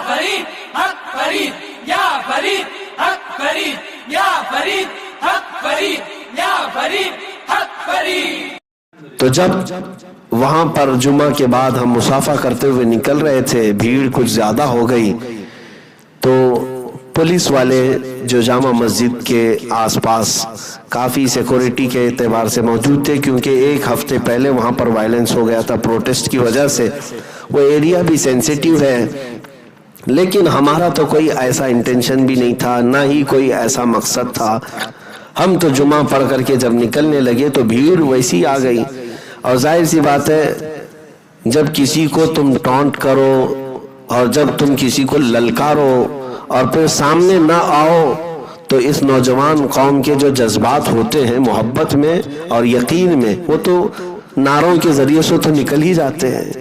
فرید حق فرید یا فرید حق فرید یا فرید حق فرید یا فرید حق فرید. تو جب وہاں پر جمعہ کے بعد ہم مصافحہ کرتے ہوئے نکل رہے تھے، بھیڑ کچھ زیادہ ہو گئی، تو پولیس والے جو جامع مسجد کے آس پاس کافی سیکورٹی کے اعتبار سے موجود تھے، کیونکہ ایک ہفتے پہلے وہاں پر وائلنس ہو گیا تھا پروٹیسٹ کی وجہ سے، وہ ایریا بھی سینسیٹیو ہے، لیکن ہمارا تو کوئی ایسا انٹینشن بھی نہیں تھا، نہ ہی کوئی ایسا مقصد تھا. ہم تو جمعہ پڑھ کر کے جب نکلنے لگے تو بھیڑ ویسی آ گئی. اور ظاہر سی بات ہے، جب کسی کو تم ٹونٹ کرو اور جب تم کسی کو للکارو اور پھر سامنے نہ آؤ، تو اس نوجوان قوم کے جو جذبات ہوتے ہیں محبت میں اور یقین میں، وہ تو نعروں کے ذریعے سے تو نکل ہی جاتے ہیں.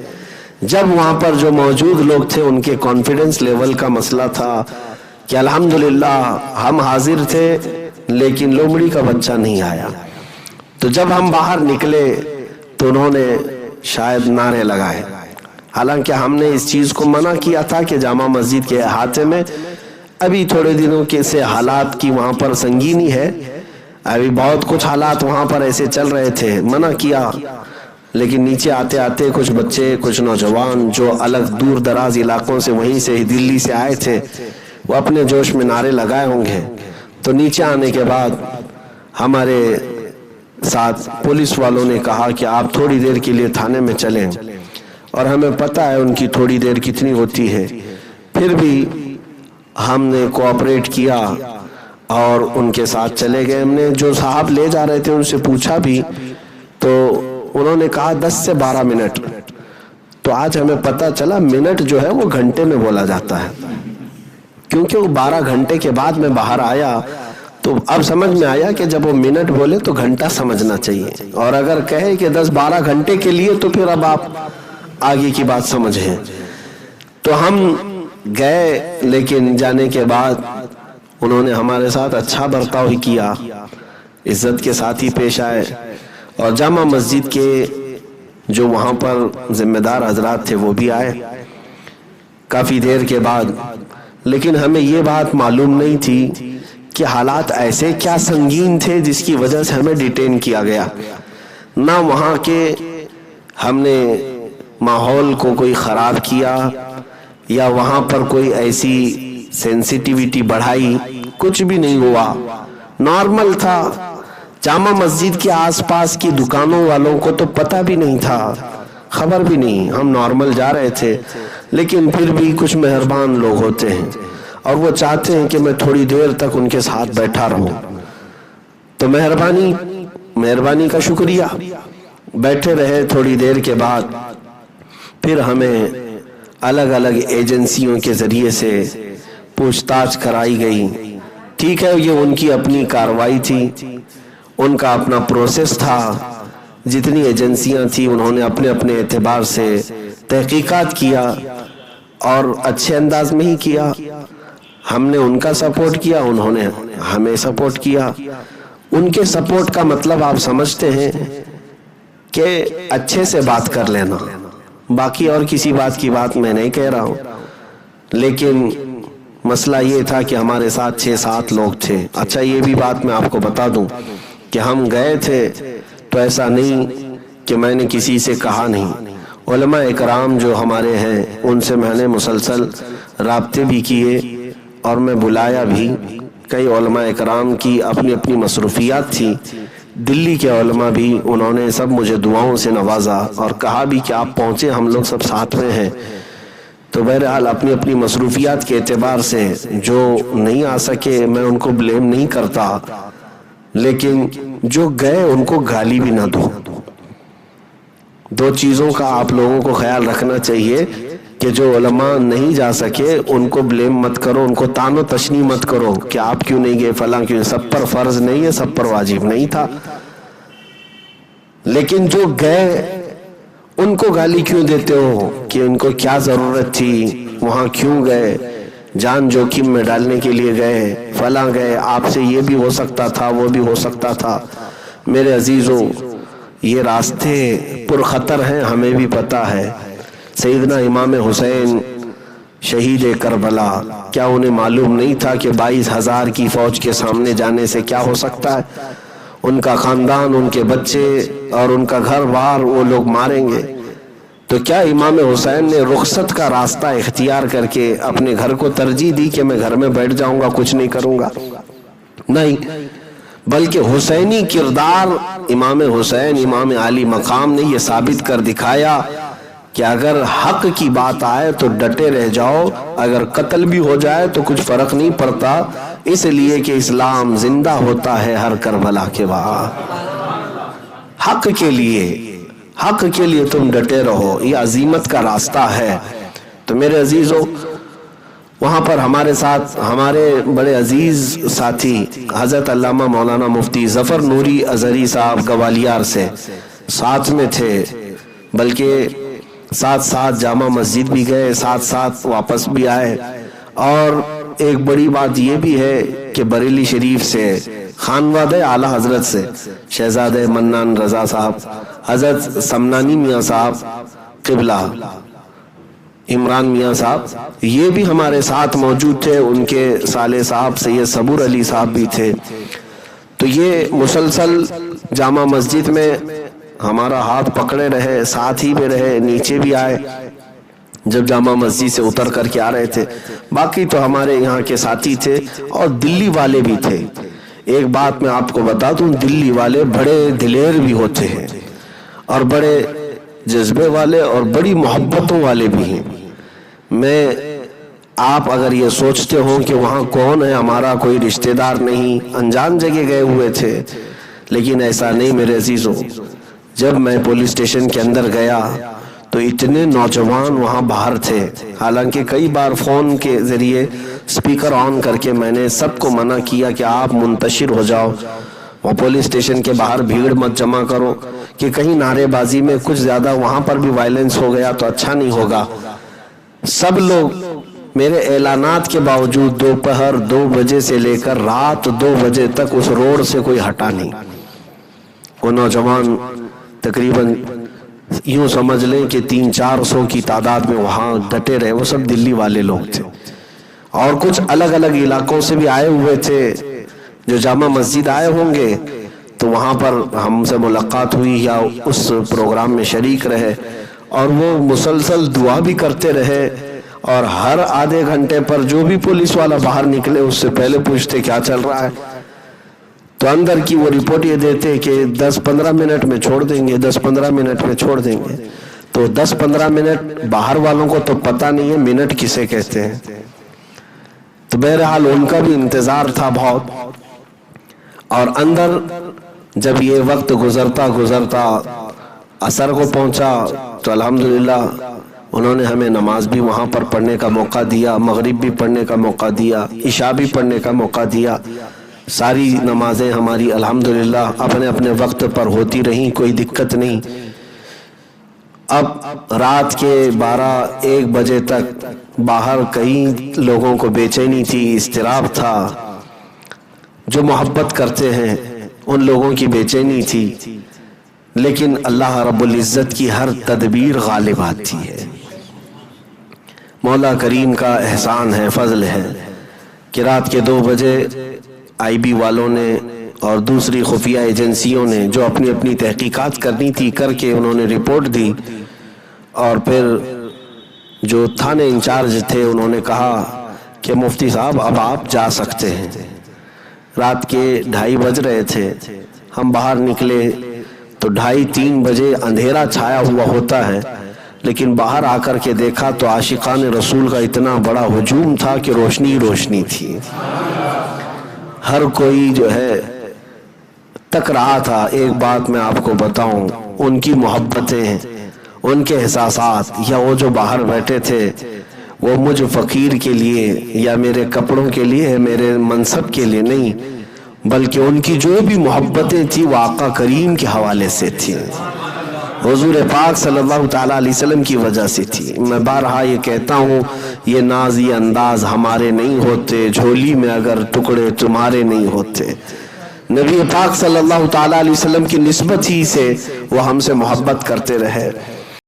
جب وہاں پر جو موجود لوگ تھے ان کے کانفیڈنس لیول کا مسئلہ تھا کہ الحمدللہ ہم حاضر تھے لیکن لومڑی کا بچہ نہیں آیا. تو جب ہم باہر نکلے تو انہوں نے شاید نعرے لگائے، حالانکہ ہم نے اس چیز کو منع کیا تھا کہ جامع مسجد کے احاطے میں ابھی تھوڑے دنوں کے سے حالات کی وہاں پر سنگینی ہے، ابھی بہت کچھ حالات وہاں پر ایسے چل رہے تھے، منع کیا. لیکن نیچے آتے آتے کچھ بچے، کچھ نوجوان جو الگ دور دراز علاقوں سے، وہیں سے دلی سے آئے تھے، وہ اپنے جوش میں نعرے لگائے ہوں گے. تو نیچے آنے کے بعد ہمارے ساتھ پولیس والوں نے کہا کہ آپ تھوڑی دیر کے لیے تھانے میں چلیں، اور ہمیں پتہ ہے ان کی تھوڑی دیر کتنی ہوتی ہے، پھر بھی ہم نے کوآپریٹ کیا اور ان کے ساتھ چلے گئے. ہم نے جو صاحب لے جا رہے تھے ان سے پوچھا بھی تو انہوں نے کہا 10 سے 12 منٹ. تو آج ہمیں پتہ چلا منٹ جو ہے وہ گھنٹے میں بولا جاتا ہے، کیونکہ وہ 12 گھنٹے کے بعد میں باہر آیا تو اب سمجھ میں آیا کہ جب وہ منٹ بولے تو گھنٹہ سمجھنا چاہیے، اور اگر کہے کہ 10-12 گھنٹے کے لیے تو پھر اب آپ آگے کی بات سمجھیں. تو ہم گئے، لیکن جانے کے بعد انہوں نے ہمارے ساتھ اچھا برتاؤ ہی کیا، عزت کے ساتھ ہی پیش آئے. اور جامع مسجد کے جو وہاں پر ذمہ دار حضرات تھے وہ بھی آئے کافی دیر کے بعد. لیکن ہمیں یہ بات معلوم نہیں تھی کہ حالات ایسے کیا سنگین تھے جس کی وجہ سے ہمیں ڈیٹین کیا گیا. نہ وہاں کے ہم نے ماحول کو کوئی خراب کیا یا وہاں پر کوئی ایسی سینسیٹیویٹی بڑھائی، کچھ بھی نہیں ہوا، نارمل تھا. جامع مسجد کے آس پاس کی دکانوں والوں کو تو پتہ بھی نہیں تھا، خبر بھی نہیں، ہم نارمل جا رہے تھے. لیکن پھر بھی کچھ مہربان لوگ ہوتے ہیں اور وہ چاہتے ہیں کہ میں تھوڑی دیر تک ان کے ساتھ بیٹھا رہوں. تو مہربانی کا شکریہ. بیٹھے رہے. تھوڑی دیر کے بعد پھر ہمیں الگ الگ ایجنسیوں کے ذریعے سے پوچھ تاچھ کرائی گئی. ٹھیک ہے، یہ ان کی اپنی کارروائی تھی، ان کا اپنا پروسیس تھا. جتنی ایجنسیاں تھیں انہوں نے اپنے اپنے اعتبار سے تحقیقات کیا اور اچھے انداز میں ہی کیا. ہم نے ان کا سپورٹ کیا، انہوں نے ہمیں سپورٹ کیا. ان کے سپورٹ کا مطلب آپ سمجھتے ہیں کہ اچھے سے بات کر لینا، باقی اور کسی بات کی بات میں نہیں کہہ رہا ہوں. لیکن مسئلہ یہ تھا کہ ہمارے ساتھ 6-7 لوگ تھے. اچھا، یہ بھی بات میں آپ کو بتا دوں کہ ہم گئے تھے تو ایسا نہیں کہ میں نے کسی سے کہا نہیں. علماء اکرام جو ہمارے ہیں ان سے میں نے مسلسل رابطے بھی کیے اور میں بلایا بھی. کئی علماء اکرام کی اپنی اپنی مصروفیات تھی. دلی کے علماء بھی، انہوں نے سب مجھے دعاؤں سے نوازا اور کہا بھی کہ آپ پہنچے، ہم لوگ سب ساتھ میں ہیں. تو بہرحال اپنی اپنی مصروفیات کے اعتبار سے جو نہیں آ سکے میں ان کو بلیم نہیں کرتا، لیکن جو گئے ان کو گالی بھی نہ دو. 2 چیزوں کا آپ لوگوں کو خیال رکھنا چاہیے کہ جو علماء نہیں جا سکے ان کو بلیم مت کرو، ان کو تان و تشنیع مت کرو کہ آپ کیوں نہیں گئے، فلاں کیوں. سب پر فرض نہیں ہے، سب پر واجب نہیں تھا. لیکن جو گئے ان کو گالی کیوں دیتے ہو کہ ان کو کیا ضرورت تھی، وہاں کیوں گئے، جان جوخم میں ڈالنے کے لیے گئے، فلاں گئے، آپ سے یہ بھی ہو سکتا تھا، وہ بھی ہو سکتا تھا. میرے عزیزوں، یہ راستے پرخطر ہیں، ہمیں بھی پتہ ہے. سیدنا امام حسین شہید کربلا، کیا انہیں معلوم نہیں تھا کہ 22,000 کی فوج کے سامنے جانے سے کیا ہو سکتا ہے؟ ان کا خاندان، ان کے بچے اور ان کا گھر بار وہ لوگ ماریں گے۔ تو کیا امام حسین نے رخصت کا راستہ اختیار کر کے اپنے گھر کو ترجیح دی کہ میں گھر میں بیٹھ جاؤں گا، کچھ نہیں کروں گا؟ نہیں، بلکہ حسینی کردار امام حسین، امام عالی مقام نے یہ ثابت کر دکھایا کہ اگر حق کی بات آئے تو ڈٹے رہ جاؤ، اگر قتل بھی ہو جائے تو کچھ فرق نہیں پڑتا، اس لیے کہ اسلام زندہ ہوتا ہے ہر کربلا کے بعد۔ حق کے لیے تم ڈٹے رہو، یہ عزیمت کا راستہ ہے۔ تو میرے عزیزو، وہاں پر ہمارے ساتھ ہمارے بڑے عزیز ساتھی حضرت علامہ مولانا مفتی ظفر نوری ازہری صاحب گوالیار سے ساتھ میں تھے، بلکہ ساتھ جامع مسجد بھی گئے، ساتھ واپس بھی آئے۔ اور ایک بڑی بات یہ بھی ہے کہ بریلی شریف سے خانوادہ اعلی حضرت سے شہزادہ منان رضا صاحب، حضرت سمنانی میاں صاحب قبلہ، عمران میاں صاحب، یہ بھی ہمارے ساتھ موجود تھے، ان کے سالے صاحب سید صبور علی صاحب بھی تھے۔ تو یہ مسلسل جامع مسجد میں ہمارا ہاتھ پکڑے رہے، ساتھ ہی میں رہے، نیچے بھی آئے جب جامع مسجد سے اتر کر کے آ رہے تھے۔ باقی تو ہمارے یہاں کے ساتھی تھے اور دلی والے بھی تھے۔ ایک بات میں آپ کو بتا دوں، دلی والے بڑے دلیر بھی ہوتے ہیں اور بڑے جذبے والے اور بڑی محبتوں والے بھی ہیں۔ آپ اگر یہ سوچتے ہو کہ وہاں کون ہے، ہمارا کوئی رشتہ دار نہیں، انجان جگہ گئے ہوئے تھے، لیکن ایسا نہیں میرے عزیزوں۔ جب میں پولیس اسٹیشن کے اندر گیا تو اتنے نوجوان وہاں باہر تھے، حالانکہ کئی بار فون کے ذریعے سپیکر آن کر کے میں نے سب کو منع کیا کہ آپ منتشر ہو جاؤ، وہ پولیس اسٹیشن کے باہر بھیڑ مت جمع کرو، کہ کہیں نعرے بازی میں کچھ زیادہ وہاں پر بھی وائلنس ہو گیا تو اچھا نہیں ہوگا۔ سب لوگ میرے اعلانات کے باوجود دوپہر 2 بجے سے لے کر رات 2 بجے تک اس روڈ سے کوئی ہٹا نہیں۔ وہ نوجوان تقریباً یوں سمجھ لیں کہ 300-400 کی تعداد میں وہاں ڈٹے رہے، وہ سب دلی والے لوگ تھے، اور کچھ الگ الگ علاقوں سے بھی آئے ہوئے تھے جو جامع مسجد آئے ہوں گے، تو وہاں پر ہم سے ملاقات ہوئی یا اس پروگرام میں شریک رہے، اور وہ مسلسل دعا بھی کرتے رہے، اور ہر آدھے گھنٹے پر جو بھی پولیس والا باہر نکلے اس سے پہلے پوچھتے کیا چل رہا ہے، تو اندر کی وہ رپورٹ یہ دیتے کہ 10-15 منٹ میں چھوڑ دیں گے، 10-15 منٹ میں چھوڑ دیں گے۔ تو 10-15 منٹ باہر والوں کو تو پتہ نہیں ہے منٹ کسے کہتے ہیں، تو بہرحال ان کا بھی انتظار تھا بہت۔ اور اندر جب یہ وقت گزرتا عصر کو پہنچا تو الحمدللہ انہوں نے ہمیں نماز بھی وہاں پر پڑھنے کا موقع دیا، مغرب بھی پڑھنے کا موقع دیا، عشاء بھی پڑھنے کا موقع دیا۔ ساری نمازیں ہماری الحمدللہ اپنے اپنے وقت پر ہوتی رہیں، کوئی دقت نہیں۔ اب رات کے 12-1 بجے تک باہر کئی لوگوں کو بے چینی تھی، اضطراب تھا، جو محبت کرتے ہیں ان لوگوں کی بے چینی تھی، لیکن اللہ رب العزت کی ہر تدبیر غالب آتی ہے۔ مولا کریم کا احسان ہے، فضل ہے کہ رات کے 2 بجے آئی بی والوں نے اور دوسری خفیہ ایجنسیوں نے جو اپنی اپنی تحقیقات کرنی تھی کر کے انہوں نے رپورٹ دی، اور پھر جو تھانے انچارج تھے انہوں نے کہا کہ مفتی صاحب اب آپ جا سکتے ہیں۔ رات کے 2:30 بج رہے تھے، ہم باہر نکلے تو 2:30-3 بجے اندھیرا چھایا ہوا ہوتا ہے، لیکن باہر آ کر کے دیکھا تو عاشقان رسول کا اتنا بڑا ہجوم تھا کہ روشنی روشنی تھی، ہر کوئی جو ہے تک رہا تھا۔ ایک بات میں آپ کو بتاؤں، ان کی محبتیں، ان کے احساسات، یا وہ جو باہر بیٹھے تھے وہ مجھ فقیر کے لیے یا میرے کپڑوں کے لیے، میرے منصب کے لیے نہیں، بلکہ ان کی جو بھی محبتیں تھی وہ آقا کریم کے حوالے سے تھی، حضور پاک صلی اللہ تعالیٰ علیہ وسلم کی وجہ سے تھی۔ میں بارہا یہ کہتا ہوں، یہ ناز یہ انداز ہمارے نہیں ہوتے، جھولی میں اگر ٹکڑے تمہارے نہیں ہوتے۔ نبی پاک صلی اللہ تعالیٰ علیہ وسلم کی نسبت ہی سے وہ ہم سے محبت کرتے رہے۔